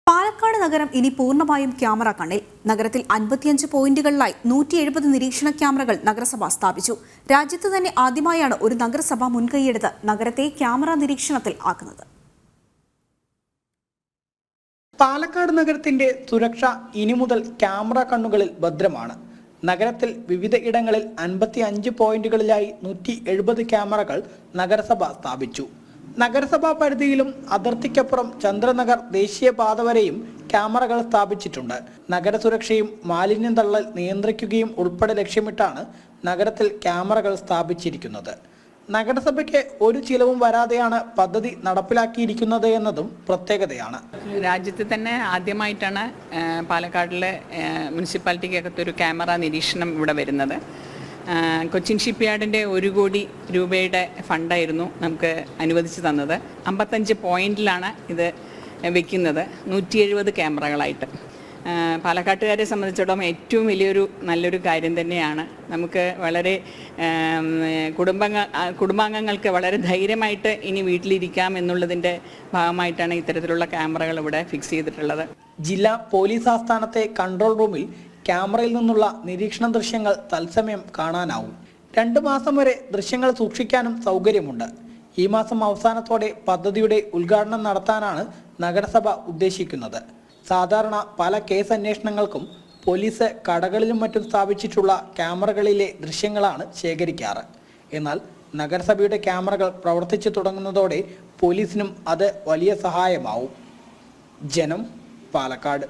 പാലക്കാട് നഗരം ഇനി പൂർണ്ണമായും ക്യാമറ കണ്ണിൽ. നഗരത്തിൽ 55 പോയിന്റുകളിലായി 170 നിരീക്ഷണ ക്യാമറകൾ നഗരസഭ സ്ഥാപിച്ചു. രാജ്യത്ത് തന്നെ ആദ്യമായാണ് ഒരു നഗരസഭ മുൻകൈയെടുത്ത് നഗരത്തെ ക്യാമറ നിരീക്ഷണത്തിൽ ആക്കുന്നത്. പാലക്കാട് നഗരത്തിന്റെ സുരക്ഷ ഇനി മുതൽ ക്യാമറ കണ്ണുകളിൽ ഭദ്രമാണ്. നഗരത്തിൽ വിവിധ ഇടങ്ങളിൽ 55 പോയിന്റുകളിലായി 170 ക്യാമറകൾ നഗരസഭ സ്ഥാപിച്ചു. നഗരസഭാ പരിധിയിലും അതിർത്തിക്കപ്പുറം ചന്ദ്രനഗർ ദേശീയപാത വരെയും ക്യാമറകൾ സ്ഥാപിച്ചിട്ടുണ്ട്. നഗര സുരക്ഷയും മാലിന്യം തള്ളൽ നിയന്ത്രിക്കുകയും ഉൾപ്പെടെ ലക്ഷ്യമിട്ടാണ് നഗരത്തിൽ ക്യാമറകൾ സ്ഥാപിച്ചിരിക്കുന്നത്. നഗരസഭയ്ക്ക് ഒരു ചിലവും വരാതെയാണ് പദ്ധതി നടപ്പിലാക്കിയിരിക്കുന്നത് എന്നതും പ്രത്യേകതയാണ്. രാജ്യത്ത് തന്നെ ആദ്യമായിട്ടാണ് പാലക്കാടിലെ മുനിസിപ്പാലിറ്റിക്കകത്തൊരു ക്യാമറ നിരീക്ഷണം ഇവിടെ വരുന്നത്. കൊച്ചിൻ ഷിപ്പ്യാർഡിൻ്റെ 1 കോടി രൂപയുടെ ഫണ്ടായിരുന്നു നമുക്ക് അനുവദിച്ചു തന്നത്. 55 പോയിന്റിലാണ് ഇത് വയ്ക്കുന്നത്, 170 ക്യാമറകളായിട്ട്. പാലക്കാട്ടുകാരെ സംബന്ധിച്ചിടത്തോളം ഏറ്റവും വലിയൊരു നല്ലൊരു കാര്യം തന്നെയാണ്. നമുക്ക് വളരെ കുടുംബാംഗങ്ങൾക്ക് വളരെ ധൈര്യമായിട്ട് ഇനി വീട്ടിലിരിക്കാം എന്നുള്ളതിൻ്റെ ഭാഗമായിട്ടാണ് ഇത്തരത്തിലുള്ള ക്യാമറകൾ ഇവിടെ ഫിക്സ് ചെയ്തിട്ടുള്ളത്. ജില്ലാ പോലീസ് ആസ്ഥാനത്തെ കൺട്രോൾ റൂമിൽ ക്യാമറയിൽ നിന്നുള്ള നിരീക്ഷണ ദൃശ്യങ്ങൾ തത്സമയം കാണാനാവും. 2 മാസം വരെ ദൃശ്യങ്ങൾ സൂക്ഷിക്കാനും സൗകര്യമുണ്ട്. ഈ മാസം അവസാനത്തോടെ പദ്ധതിയുടെ ഉദ്ഘാടനം നടത്താനാണ് നഗരസഭ ഉദ്ദേശിക്കുന്നത്. സാധാരണ പല കേസ് അന്വേഷണങ്ങൾക്കും പോലീസ് കടകളിലും മറ്റും സ്ഥാപിച്ചിട്ടുള്ള ക്യാമറകളിലെ ദൃശ്യങ്ങളാണ് ശേഖരിക്കാറ്. എന്നാൽ നഗരസഭയുടെ ക്യാമറകൾ പ്രവർത്തിച്ചു തുടങ്ങുന്നതോടെ പോലീസിനും അത് വലിയ സഹായമാവും. ജനം, പാലക്കാട്.